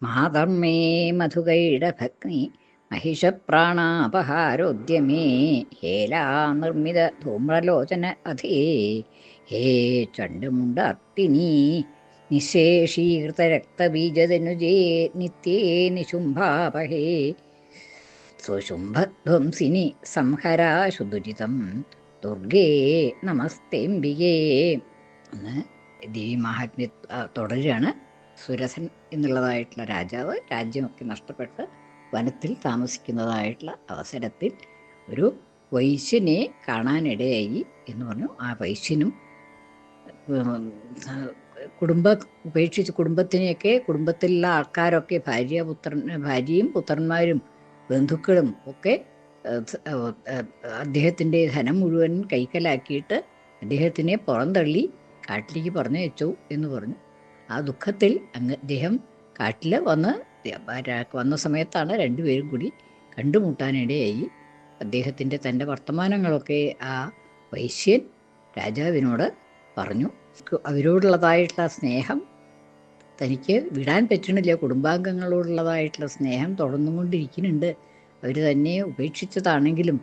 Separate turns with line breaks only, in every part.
മാതർമേ മധുകൈടഭഗ്നി महिषप्राणापहारोद्यमे हेलानिर्मित धूम्रलोचन अधे हे चण्डमुण्डार्तिनी निःशेषीकृतरक्तबीजदनुजे नित्ये निशुम्भापहे सुशुम्भध्वंसिनि സംഹരാശുദുരിതം ദുർഗേ നമസ്തേംബികേ എന്ന് ദേവീമാഹാത്മ്യ തുടരുകയാണ്. സുരസൻ എന്നുള്ളതായിട്ടുള്ള രാജാവ് രാജ്യമൊക്കെ നഷ്ടപ്പെട്ട് വനത്തിൽ താമസിക്കുന്നതായിട്ടുള്ള അവസരത്തിൽ ഒരു വൈശ്യനെ കാണാനിടയായി എന്ന് പറഞ്ഞു. ആ വൈശ്യനും ഉപേക്ഷിച്ച് കുടുംബത്തിനെയൊക്കെ കുടുംബത്തിലുള്ള ആൾക്കാരൊക്കെ ഭാര്യയും പുത്രന്മാരും ബന്ധുക്കളും ഒക്കെ അദ്ദേഹത്തിൻ്റെ ധനം മുഴുവൻ കൈക്കലാക്കിയിട്ട് അദ്ദേഹത്തിനെ പുറന്തള്ളി കാട്ടിലേക്ക് പറഞ്ഞു വെച്ചു എന്ന് പറഞ്ഞു. ആ ദുഃഖത്തിൽ അദ്ദേഹം കാട്ടിൽ വന്ന സമയത്താണ് രണ്ടുപേരും കൂടി കണ്ടുമുട്ടാനിടയായി. അദ്ദേഹത്തിൻ്റെ തൻ്റെ വർത്തമാനങ്ങളൊക്കെ ആ വൈശ്യൻ രാജാവിനോട് പറഞ്ഞു. അവരോടുള്ളതായിട്ടുള്ള സ്നേഹം തനിക്ക് വിടാൻ പറ്റണില്ല, കുടുംബാംഗങ്ങളോടുള്ളതായിട്ടുള്ള സ്നേഹം തുടർന്നുകൊണ്ടിരിക്കുന്നുണ്ട്. അവർ തന്നെ ഉപേക്ഷിച്ചതാണെങ്കിലും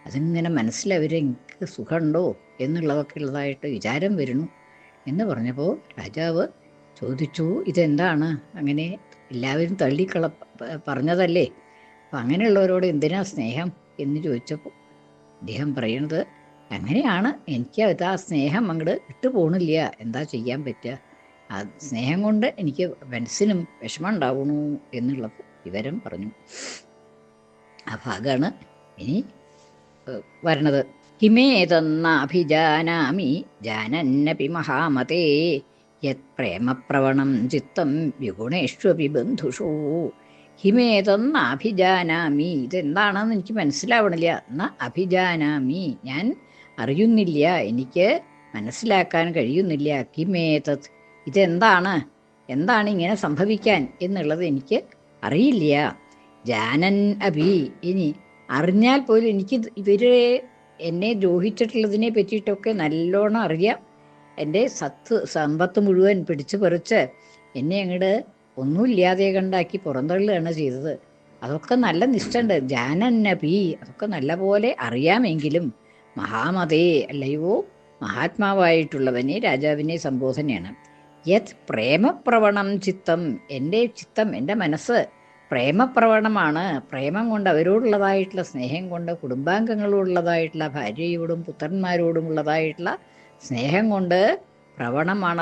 അതിങ്ങനെ മനസ്സിലവരെനിക്ക് സുഖമുണ്ടോ എന്നുള്ളതൊക്കെ ഉള്ളതായിട്ട് വിചാരം വരുന്നു എന്ന് പറഞ്ഞപ്പോൾ രാജാവ് ചോദിച്ചു, ഇതെന്താണ് അങ്ങനെ എല്ലാവരും പറഞ്ഞതല്ലേ, അപ്പം അങ്ങനെയുള്ളവരോട് എന്തിനാ സ്നേഹം എന്ന് ചോദിച്ചപ്പോൾ അദ്ദേഹം പറയണത്, അങ്ങനെയാണ്, എനിക്ക് ആ സ്നേഹം അങ്ങോട്ട് വിട്ടുപോകണില്ല, എന്താ ചെയ്യാൻ പറ്റുക, ആ സ്നേഹം കൊണ്ട് എനിക്ക് മനസ്സിനും വിഷമം ഉണ്ടാവണു എന്നുള്ളത് വിവരം പറഞ്ഞു. ആ ഭാഗമാണ് ഇനി വരണത്. ഹിമേതന്നാഭിജാനാമി ജാനന്നപി മഹാമതേ യത് പ്രേമപ്രവണം ചിത്തം വിഗുണേഷ്വപി ബന്ധുഷു. ഹിമേതന്നാഭിജാനാമി, ഇതെന്താണെന്ന് എനിക്ക് മനസ്സിലാവണില്ല. എന്നാ അഭിജാനാമി, ഞാൻ അറിയുന്നില്ല, എനിക്ക് മനസ്സിലാക്കാൻ കഴിയുന്നില്ല. കിമേതത്, ഇതെന്താണ്, എന്താണ് ഇങ്ങനെ സംഭവിക്കാൻ എന്നുള്ളത് എനിക്ക് അറിയില്ല. ജാനൻ അഭി, ഇനി അറിഞ്ഞാൽ പോലും എനിക്ക് ഇവരെ എന്നെ ദ്രോഹിച്ചിട്ടുള്ളതിനെ പറ്റിയിട്ടൊക്കെ നല്ലോണം അറിയാം. എൻ്റെ സമ്പത്ത് മുഴുവൻ പിടിച്ചു പറിച്ച് എന്നെ അങ്ങോട്ട് ഒന്നുമില്ലാതെ കണ്ടാക്കി പുറന്തള്ളുകയാണ് ചെയ്തത്. അതൊക്കെ നല്ല നിഷ്ഠുണ്ട്. ജാനന്നപി, അതൊക്കെ നല്ല പോലെ അറിയാമെങ്കിലും മഹാമതേ, അല്ലയോ മഹാത്മാവായിട്ടുള്ളവനെ, രാജാവിനെ സംബോധനയാണ്. യത് പ്രേമപ്രവണം ചിത്തം, എൻ്റെ ചിത്തം, എൻ്റെ മനസ്സ് പ്രേമപ്രവണമാണ്. പ്രേമം കൊണ്ട്, അവരോടുള്ളതായിട്ടുള്ള സ്നേഹം കൊണ്ട്, കുടുംബാംഗങ്ങളോടുള്ളതായിട്ടുള്ള ഭാര്യയോടും പുത്രന്മാരോടും ഉള്ളതായിട്ടുള്ള സ്നേഹം കൊണ്ട് പ്രവണമാണ്.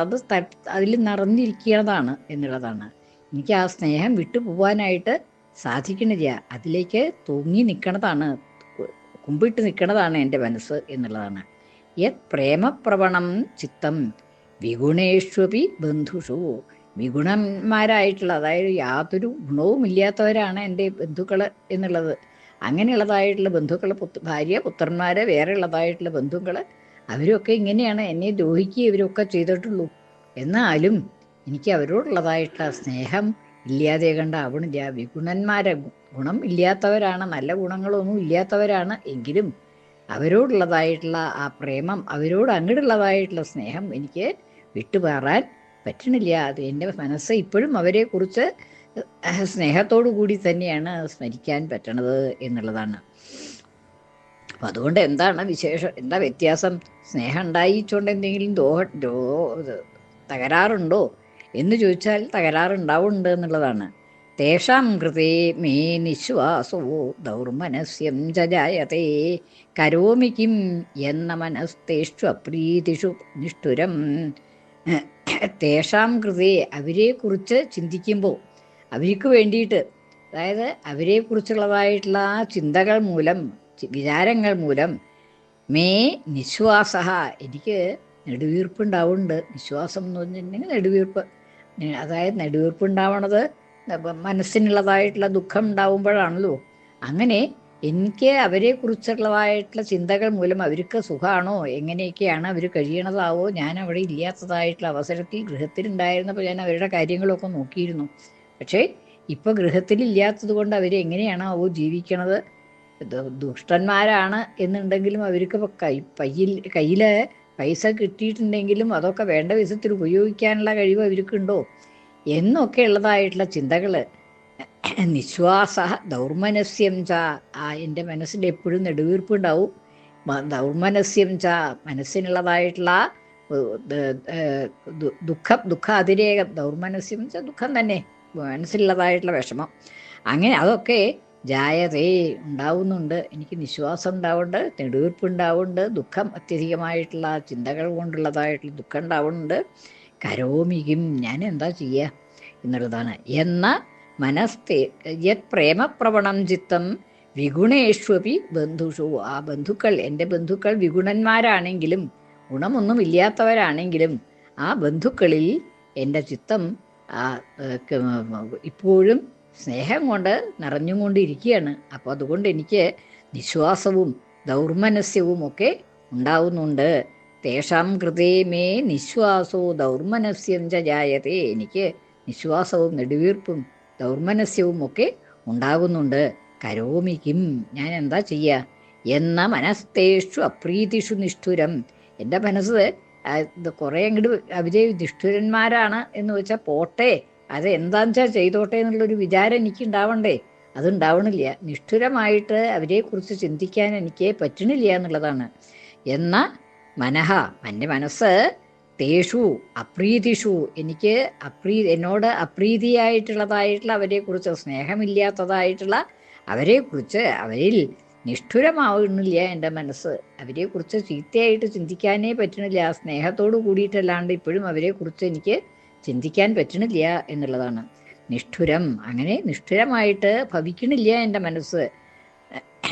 അതിൽ നിറഞ്ഞിരിക്കുന്നതാണ് എന്നുള്ളതാണ്. എനിക്ക് ആ സ്നേഹം വിട്ടുപോകാനായിട്ട് സാധിക്കണില്ല. അതിലേക്ക് തൂങ്ങി നിൽക്കണതാണ്, കുമ്പിട്ട് നിൽക്കണതാണ് എൻ്റെ മനസ്സ് എന്നുള്ളതാണ്. യത് പ്രേമപ്രവണം ചിത്തം വിഗുണേഷ്വപി ബന്ധുഷു, വിഗുണന്മാരായിട്ടുള്ള, അതായത് യാതൊരു ഗുണവും ഇല്ലാത്തവരാണ് എൻ്റെ ബന്ധുക്കൾ എന്നുള്ളത്. അങ്ങനെയുള്ളതായിട്ടുള്ള ബന്ധുക്കൾ, ഭാര്യ പുത്രന്മാർ, വേറെ ഉള്ളതായിട്ടുള്ള ബന്ധുക്കൾ, അവരൊക്കെ ഇങ്ങനെയാണ്, എന്നെ ദ്രോഹിക്കുക ഇവരൊക്കെ ചെയ്തിട്ടുള്ളൂ. എന്നാലും എനിക്ക് അവരോടുള്ളതായിട്ടുള്ള സ്നേഹം ഇല്ലാതെ കണ്ടാവണില്ല. വിഗുണന്മാരെ, ഗുണം ഇല്ലാത്തവരാണ്, നല്ല ഗുണങ്ങളൊന്നും ഇല്ലാത്തവരാണ്, എങ്കിലും അവരോടുള്ളതായിട്ടുള്ള ആ പ്രേമം, അവരോട് അങ്ങോട്ടുള്ളതായിട്ടുള്ള സ്നേഹം എനിക്ക് വിട്ടുമാറാൻ പറ്റണില്ല. അത് എൻ്റെ മനസ്സ് ഇപ്പോഴും അവരെക്കുറിച്ച് സ്നേഹത്തോടു കൂടി തന്നെയാണ് സ്മരിക്കാൻ പറ്റണത് എന്നുള്ളതാണ്. അപ്പം അതുകൊണ്ട് എന്താണ് വിശേഷം, എന്താ വ്യത്യാസം, സ്നേഹം ഉണ്ടായിച്ചുകൊണ്ട് എന്തെങ്കിലും തകരാറുണ്ടോ എന്ന് ചോദിച്ചാൽ തകരാറുണ്ടാവുന്നുണ്ട് എന്നുള്ളതാണ്. തേഷാം കൃതേ മേ നിശ്വാസോ ദൗർമനസ്യം ജായതേ കരോമി കിം എന്ന മനസ്തേഷു അപ്രീതിഷു നിഷ്ഠുരം. തേഷാം കൃതേ, അവരെക്കുറിച്ച് ചിന്തിക്കുമ്പോൾ, അവർക്ക് വേണ്ടിയിട്ട്, അതായത് അവരെക്കുറിച്ചുള്ളതായിട്ടുള്ള ആ ചിന്തകൾ മൂലം, വിചാരങ്ങൾ മൂലം, മേ നിശ്വാസ, എനിക്ക് നെടുവീർപ്പുണ്ടാവുന്നുണ്ട്. നിശ്വാസം എന്ന് പറഞ്ഞിട്ടുണ്ടെങ്കിൽ നെടുവീർപ്പ്, അതായത് നെടുവീർപ്പുണ്ടാവണത് മനസ്സിനുള്ളതായിട്ടുള്ള ദുഃഖം ഉണ്ടാവുമ്പോഴാണല്ലോ. അങ്ങനെ എനിക്ക് അവരെക്കുറിച്ചുള്ളതായിട്ടുള്ള ചിന്തകൾ മൂലം അവർക്ക് സുഖമാണോ, എങ്ങനെയൊക്കെയാണ് അവർ കഴിയണതാവോ, ഞാൻ അവിടെ ഇല്ലാത്തതായിട്ടുള്ള അവസരത്തിൽ ഗൃഹത്തിലുണ്ടായിരുന്നപ്പോൾ ഞാൻ അവരുടെ കാര്യങ്ങളൊക്കെ നോക്കിയിരുന്നു. പക്ഷേ ഇപ്പോൾ ഗൃഹത്തിലില്ലാത്തത് കൊണ്ട് അവരെങ്ങനെയാണാവോ ജീവിക്കണത്, ദുഷ്ടന്മാരാണ് എന്നുണ്ടെങ്കിലും അവർക്ക് കയ്യിൽ പൈസ കിട്ടിയിട്ടുണ്ടെങ്കിലും അതൊക്കെ വേണ്ട വിധത്തിൽ ഉപയോഗിക്കാനുള്ള കഴിവ് അവർക്കുണ്ടോ എന്നൊക്കെ ഉള്ളതായിട്ടുള്ള ചിന്തകൾ നിശ്വാസ ദൗർമനസ്യം ച, എൻ്റെ മനസ്സിൽ എപ്പോഴും നെടുവീർപ്പുണ്ടാവും. ദൗർമനസ്യം ച, മനസ്സിനുള്ളതായിട്ടുള്ള ദുഃഖാതിരേകം. ദൗർമനസ്യം ച ദുഃഖം തന്നെ, മനസ്സിലുള്ളതായിട്ടുള്ള വിഷമം. അങ്ങനെ അതൊക്കെ ജായതേ ഉണ്ടാവുന്നുണ്ട്. എനിക്ക് നിശ്വാസം ഉണ്ടാവുന്നുണ്ട്, നെടുവീർപ്പുണ്ടാവുന്നുണ്ട്, ദുഃഖം അത്യധികമായിട്ടുള്ള ചിന്തകൾ കൊണ്ടുള്ളതായിട്ടുള്ള ദുഃഖം ഉണ്ടാവുന്നുണ്ട്. കരോമിക്കും, ഞാൻ എന്താ ചെയ്യുക എന്നുള്ളതാണ്. എന്ന മനസ്തേ യത് പ്രേമപ്രവണം ചിത്തം വിഗുണേഷ്വപി ബന്ധുഷു. ആ ബന്ധുക്കൾ, എൻ്റെ ബന്ധുക്കൾ വിഗുണന്മാരാണെങ്കിലും ഗുണമൊന്നുമില്ലാത്തവരാണെങ്കിലും ആ ബന്ധുക്കളിൽ എൻ്റെ ചിത്തം ഇപ്പോഴും സ്നേഹം കൊണ്ട് നിറഞ്ഞുകൊണ്ടിരിക്കുകയാണ്. അപ്പോൾ അതുകൊണ്ട് എനിക്ക് നിശ്വാസവും ദൗർമനസ്യവും ഒക്കെ ഉണ്ടാവുന്നുണ്ട്. തേഷാം കൃതേ മേ നിശ്വാസോ ദൗർമനസ്യം ച ജായതേ, എനിക്ക് നിശ്വാസവും നെടുവീർപ്പും ദൗർമനസ്യവും ഒക്കെ ഉണ്ടാകുന്നുണ്ട്. കരോമിക്കും, ഞാൻ എന്താ ചെയ്യുക. എന്ന മനസ്തേഷു അപ്രീതിഷു നിഷ്ഠുരം, എൻ്റെ മനസ്സ് ഇത് കുറേ അങ്ങോട്ട് അവര് നിഷ്ഠുരന്മാരാണ് എന്ന് വെച്ചാൽ പോട്ടെ, അത് എന്താന്ന് വെച്ചാൽ ചെയ്തോട്ടെ എന്നുള്ളൊരു വിചാരം എനിക്ക് ഉണ്ടാവണ്ടേ, അതുണ്ടാവണില്ല. നിഷ്ഠുരമായിട്ട് അവരെക്കുറിച്ച് ചിന്തിക്കാൻ എനിക്ക് പറ്റണില്ല എന്നുള്ളതാണ്. എന്ന മനഃ, എൻ്റെ മനസ്സ് തേഷു അപ്രീതിഷു, എനിക്ക് എന്നോട് അപ്രീതിയായിട്ടുള്ളതായിട്ടുള്ള അവരെക്കുറിച്ച്, സ്നേഹമില്ലാത്തതായിട്ടുള്ള അവരെക്കുറിച്ച്, അവരിൽ നിഷ്ഠുരമാവുന്നില്ല എൻ്റെ മനസ്സ്. അവരെക്കുറിച്ച് ചീത്തയായിട്ട് ചിന്തിക്കാനേ പറ്റണില്ല. സ്നേഹത്തോട് കൂടിയിട്ടല്ലാണ്ട് ഇപ്പോഴും അവരെക്കുറിച്ച് എനിക്ക് ചിന്തിക്കാൻ പറ്റണില്ല എന്നുള്ളതാണ്. നിഷ്ഠുരം, അങ്ങനെ നിഷ്ഠുരമായിട്ട് ഭവിക്കണില്ല എൻ്റെ മനസ്സ്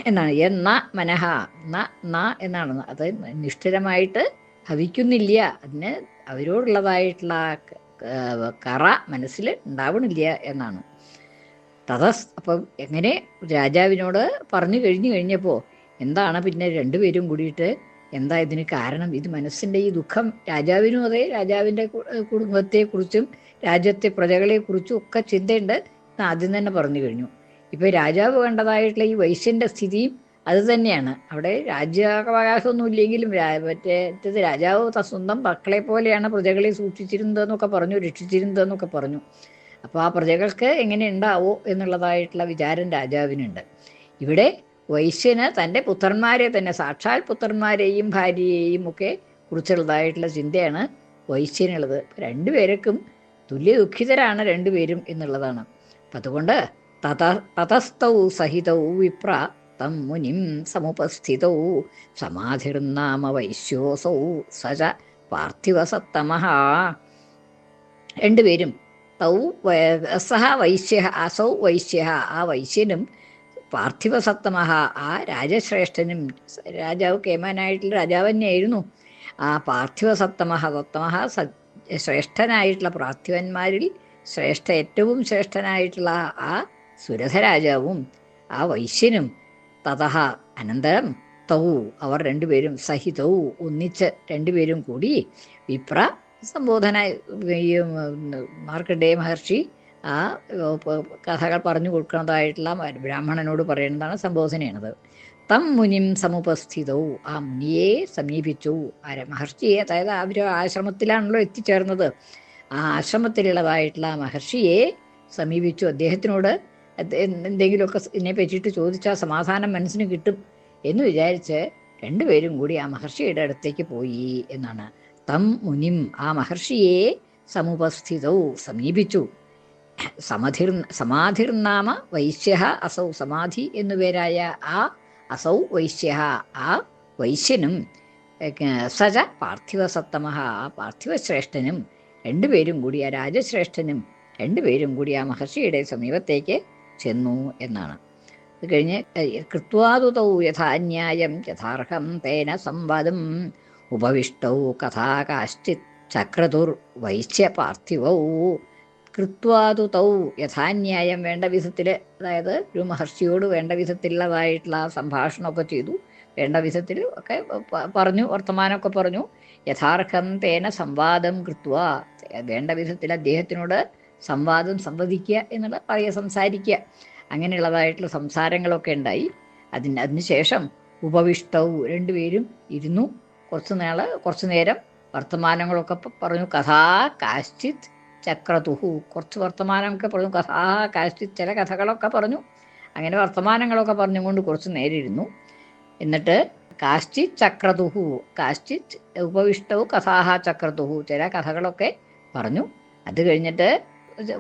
എന്നാണ്. എന്ന മനഃ, എന്നാണ് അത് നിഷ്ഠുരമായിട്ട് ഭവിക്കുന്നില്ല. അതിന് അവരോടുള്ളതായിട്ടുള്ള കറ മനസ്സിൽ ഉണ്ടാവണില്ല എന്നാണ്. അപ്പം എങ്ങനെ രാജാവിനോട് പറഞ്ഞു കഴിഞ്ഞപ്പോൾ എന്താണ് പിന്നെ രണ്ടുപേരും കൂടിയിട്ട് എന്താ ഇതിന് കാരണം, ഇത് മനസ്സിൻ്റെ ഈ ദുഃഖം രാജാവിനും അതെ, രാജാവിൻ്റെ കുടുംബത്തെക്കുറിച്ചും രാജ്യത്തെ പ്രജകളെക്കുറിച്ചും ഒക്കെ ചിന്തയുണ്ട്. ആദ്യം തന്നെ പറഞ്ഞു കഴിഞ്ഞു. ഇപ്പം രാജാവ് കണ്ടതായിട്ടുള്ള ഈ വൈശ്യൻ്റെ സ്ഥിതിയും അത് തന്നെയാണ്. അവിടെ രാജ്യാവകാശമൊന്നും ഇല്ലെങ്കിലും മറ്റേത് രാജാവ് സ്വന്തം മക്കളെ പോലെയാണ് പ്രജകളെ സൂക്ഷിച്ചിരുന്നതെന്നൊക്കെ പറഞ്ഞു, രക്ഷിച്ചിരുന്നതെന്നൊക്കെ പറഞ്ഞു. അപ്പോൾ ആ പ്രജകൾക്ക് എങ്ങനെ ഉണ്ടാവോ എന്നുള്ളതായിട്ടുള്ള വിചാരം രാജാവിനുണ്ട്. ഇവിടെ വൈശ്യന് തൻ്റെ പുത്രന്മാരെ തന്നെ, സാക്ഷാൽ പുത്രന്മാരെയും ഭാര്യയെയും ഒക്കെ കുറിച്ചുള്ളതായിട്ടുള്ള ചിന്തയാണ് വൈശ്യനുള്ളത്. രണ്ടുപേർക്കും തുല്യ ദുഃഖിതരാണ് രണ്ടുപേരും എന്നുള്ളതാണ്. അപ്പം അതുകൊണ്ട് തതസ്ഥൗ സഹിതൗ വിപ്ര തം മുനിം സമുപസ്ഥിതൗ സമാധിർനാമ വൈശ്യോസൗ സച പാർത്ഥിവസത്തമഃ. രണ്ടുപേരും തൗ സഹ വൈശ്യ, അസൗ വൈശ്യ, ആ വൈശ്യനും പാർത്ഥിവസത്തമഃ, ആ രാജശ്രേഷ്ഠനും, രാജാവ് കേമനായിട്ടുള്ള രാജാവ് തന്നെയായിരുന്നു. ആ പാർത്ഥിവസത്തമഃ, സത്തമഃ ശ്രേഷ്ഠനായിട്ടുള്ള പാർത്ഥിവന്മാരിൽ ഏറ്റവും ശ്രേഷ്ഠനായിട്ടുള്ള ആ സുരഥരാജാവും ആ വൈശ്യനും തതഃ അനന്തരം തൗ, അവർ രണ്ടുപേരും സഹിതൗ ഒന്നിച്ച് രണ്ടുപേരും കൂടി വിപ്ര സംബോധന, മാർക്കണ്ഡേയ മഹർഷി ആ കഥകൾ പറഞ്ഞു കൊടുക്കുന്നതായിട്ടുള്ള ബ്രാഹ്മണനോട് പറയുന്നതാണ് സംബോധനയാണത്. തം മുനിം സമുപസ്ഥിതൗ, ആ മുനിയെ സമീപിച്ചു. മഹർഷിയെ, അതായത് അവർ ആശ്രമത്തിലാണല്ലോ എത്തിച്ചേർന്നത്. ആ ആശ്രമത്തിലുള്ളതായിട്ടുള്ള മഹർഷിയെ സമീപിച്ചു. അദ്ദേഹത്തിനോട് എന്തെങ്കിലുമൊക്കെ ഇതിനെ പറ്റിയിട്ട് ചോദിച്ചാൽ സമാധാനം മനസ്സിന് കിട്ടും എന്ന് വിചാരിച്ച് രണ്ടുപേരും കൂടി ആ മഹർഷിയുടെ അടുത്തേക്ക് പോയി എന്നാണ്. തം മുനിം, ആ മഹർഷിയെ സമുപസ്ഥിതൗ സമീപിച്ചു. സമാധിർനാമ വൈശ്യ അസൗ, സമാധി എന്നുപേരായ ആ അസൗ വൈശ്യ, ആ വൈശ്യനും സജ പാർത്ഥിവസത്തമഃ, ആ പാർത്ഥിവശ്രേഷ്ഠനും രണ്ടുപേരും കൂടി, ആ രാജശ്രേഷ്ഠനും രണ്ടുപേരും കൂടി ആ മഹർഷിയുടെ സമീപത്തേക്ക് ചെന്നു എന്നാണ്. അത് കഴിഞ്ഞ് കൃത്വാതുതൗ യഥാന്യായം യഥാർഹം തേന സംവാദം ഉപവിഷ്ടൗ കഥാ കാശ്ചിത് ചക്രതുർ വൈശ്യ പാർത്ഥിവൗ. കൃത്വാതുതൗ യഥാന്യായം, വേണ്ട വിധത്തിൽ, അതായത് ഒരു മഹർഷിയോട് വേണ്ട വിധത്തിലുള്ളതായിട്ടുള്ള സംഭാഷണമൊക്കെ ചെയ്തു, വേണ്ട വിധത്തിൽ ഒക്കെ പറഞ്ഞു, വർത്തമാനമൊക്കെ പറഞ്ഞു. യഥാർഹം തേന സംവാദം കൃത്വ, വേണ്ട വിധത്തിൽ അദ്ദേഹത്തിനോട് സംവദിക്കുക എന്നുള്ള സംസാരിക്കുക, അങ്ങനെയുള്ളതായിട്ടുള്ള സംസാരങ്ങളൊക്കെ ഉണ്ടായി. അതിനുശേഷം ഉപവിഷ്ടവും രണ്ടുപേരും ഇരുന്നു. കുറച്ചു നേരം വർത്തമാനങ്ങളൊക്കെ പറഞ്ഞു. കഥാ കാശ്ചിത് ചക്രതുഹു, കുറച്ച് വർത്തമാനമൊക്കെ പറഞ്ഞു. കഥാ കാശ്ചിത്, ചില കഥകളൊക്കെ പറഞ്ഞു. അങ്ങനെ വർത്തമാനങ്ങളൊക്കെ പറഞ്ഞുകൊണ്ട് കുറച്ച് നേരം ഇരുന്നു. എന്നിട്ട് കാശ്ചിത് ചക്രതുഹു, കാശ്ചിത് ഉപവിഷ്ടവും കഥാഹ ചക്രതുഹു, ചില കഥകളൊക്കെ പറഞ്ഞു. അത് കഴിഞ്ഞിട്ട്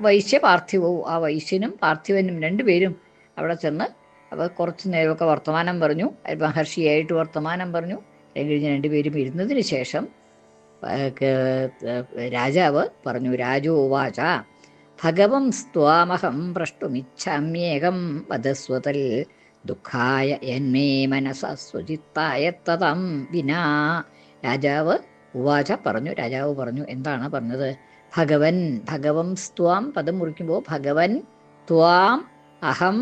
വൈശ്യ പാർത്ഥിവവും, ആ വൈശ്യനും പാർത്ഥിവനും രണ്ടുപേരും അവിടെ ചെന്ന് അപ്പോൾ കുറച്ച് നേരമൊക്കെ വർത്തമാനം പറഞ്ഞു. മഹർഷിയായിട്ട് വർത്തമാനം പറഞ്ഞു. അത് കഴിഞ്ഞ് രണ്ടുപേരും ഇരുന്നതിന് ശേഷം രാജാവ് പറഞ്ഞു, രാജോവാച ഭഗവം സ്ത്വാമഹം പ്രഷ്ടുമിച്ഛാമ്യേകം വദസ്വതൽ ദുഃഖായ യന്മേ മനസ സ്വചിത്തായ തതം വിനാ. രാജാവ് ഉവാച പറഞ്ഞു, രാജാവ് പറഞ്ഞു. എന്താണ് പറഞ്ഞത്? ഭഗവൻ, ഭഗവം സ്ത്വാം പദം മുറിക്കുമ്പോൾ ഭഗവൻ ത്വാം അഹം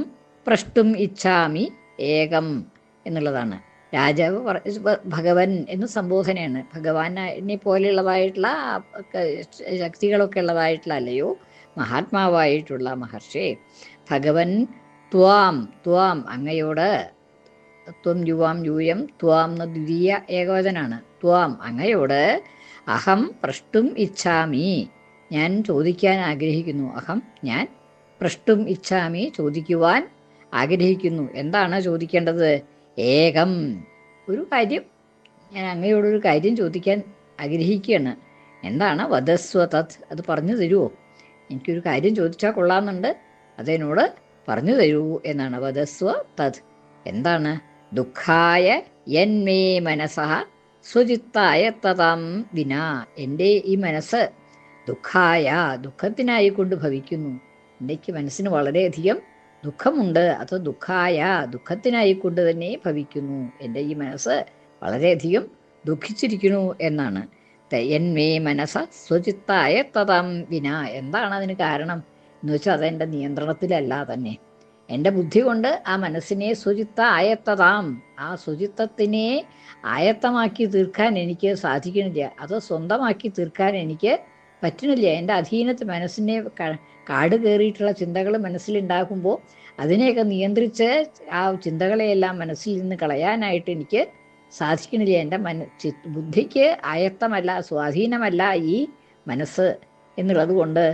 പ്രഷ്ടും ഇച്ഛാമി ഏകം എന്നുള്ളതാണ്. രാജാവ് ഭഗവൻ എന്ന് സംബോധനയാണ്. ഭഗവാനെ പോലെയുള്ളതായിട്ടുള്ള ശക്തികളൊക്കെ ഉള്ളതായിട്ടുള്ള അല്ലയോ മഹാത്മാവായിട്ടുള്ള മഹർഷി, ഭഗവൻ ത്വാം, ത്വാം അങ്ങയോട്, ത്വം യുവാം യൂയം ത്വാം എന്ന ദ്വിതീയ ഏകവചനാണ്. ത്വാം അങ്ങയോട് അഹം പ്രഷ്ടും ഇച്ഛാമി ഞാൻ ചോദിക്കാൻ ആഗ്രഹിക്കുന്നു. അഹം ഞാൻ, പ്രഷ്ടും ഇച്ഛാമി ചോദിക്കുവാൻ ആഗ്രഹിക്കുന്നു. എന്താണ് ചോദിക്കേണ്ടത്? ഏകം ഒരു കാര്യം, ഞാൻ അങ്ങയോടൊരു കാര്യം ചോദിക്കാൻ ആഗ്രഹിക്കുകയാണ്. എന്താണ്? വദസ്വ തത്, അത് പറഞ്ഞു തരുമോ? എനിക്കൊരു കാര്യം ചോദിച്ചാൽ കൊള്ളാമെന്നുണ്ട്, അതിനോട് പറഞ്ഞു തരൂ എന്നാണ്. വദസ്വ തത്, എന്താണ്? ദുഃഖായ യന്മേ മനസഃ സ്വചിത്തായ തതാം വിനാ, എൻ്റെ ഈ മനസ്സ് ദുഃഖായ ദുഃഖത്തിനായിക്കൊണ്ട് ഭവിക്കുന്നു. എൻ്റെ മനസ്സിന് വളരെയധികം ദുഃഖമുണ്ട്. അത് ദുഃഖായ ദുഃഖത്തിനായിക്കൊണ്ട് തന്നെ ഭവിക്കുന്നു. എൻ്റെ ഈ മനസ്സ് വളരെയധികം ദുഃഖിച്ചിരിക്കുന്നു എന്നാണ്. യന്മേ മനസ സ്വചിത്തായ തതാം വിനാ, എന്താണ് അതിന് കാരണം എന്ന് വെച്ചാൽ അതെൻ്റെ നിയന്ത്രണത്തിലല്ല തന്നെ. എൻ്റെ ബുദ്ധി കൊണ്ട് ആ മനസ്സിനെ സ്വചിത്ത ആയത്തതാം, ആ ശുചിത്വത്തിനെ ആയത്തമാക്കി തീർക്കാൻ എനിക്ക് സാധിക്കണില്ല. അത് സ്വന്തമാക്കി തീർക്കാൻ എനിക്ക് പറ്റണില്ല. എൻ്റെ അധീനത്ത് മനസ്സിനെ കാട് കയറിയിട്ടുള്ള ചിന്തകൾ മനസ്സിലുണ്ടാക്കുമ്പോൾ അതിനെയൊക്കെ നിയന്ത്രിച്ച് ആ ചിന്തകളെയെല്ലാം മനസ്സിൽ നിന്ന് കളയാനായിട്ട് എനിക്ക് സാധിക്കണില്ല. എൻ്റെ ബുദ്ധിക്ക് ആയത്തമല്ല, സ്വാധീനമല്ല ഈ മനസ്സ് എന്നുള്ളത് കൊണ്ട്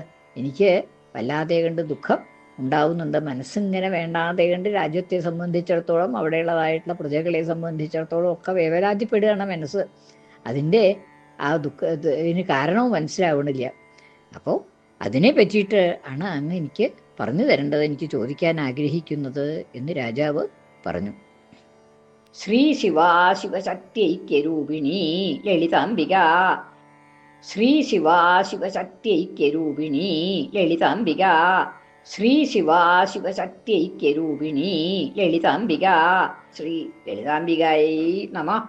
എനിക്ക് വല്ലാതെ കണ്ട് ദുഃഖം ഉണ്ടാവുന്നുണ്ട്. മനസ്സിങ്ങനെ വേണ്ടാതെ കണ്ട് രാജ്യത്തെ സംബന്ധിച്ചിടത്തോളം, അവിടെയുള്ളതായിട്ടുള്ള പ്രജകളെ സംബന്ധിച്ചിടത്തോളം ഒക്കെ വേവലാതിപ്പെടുകയാണ് മനസ്സ്. അതിൻ്റെ ആ ഇതിന് കാരണവും മനസ്സിലാവണില്ല. അപ്പോൾ അതിനെ പറ്റിയിട്ട് ആണ് അങ്ങ് എനിക്ക് പറഞ്ഞു തരേണ്ടത്, എനിക്ക് ചോദിക്കാൻ ആഗ്രഹിക്കുന്നത് എന്ന് രാജാവ് പറഞ്ഞു. ശ്രീ ശിവാശിവശക്തിഐക്യരൂപിണി ലളിതാംബിക, ശ്രീ ശിവാശിവശക്തിഐക്യരൂപിണി ലളിതാംബിക, ശ്രീ ശിവാശിവശക്തിഐക്യരൂപിണി ലളിതാംബിക. ശ്രീ ലളിതാംബികായൈ നമഃ.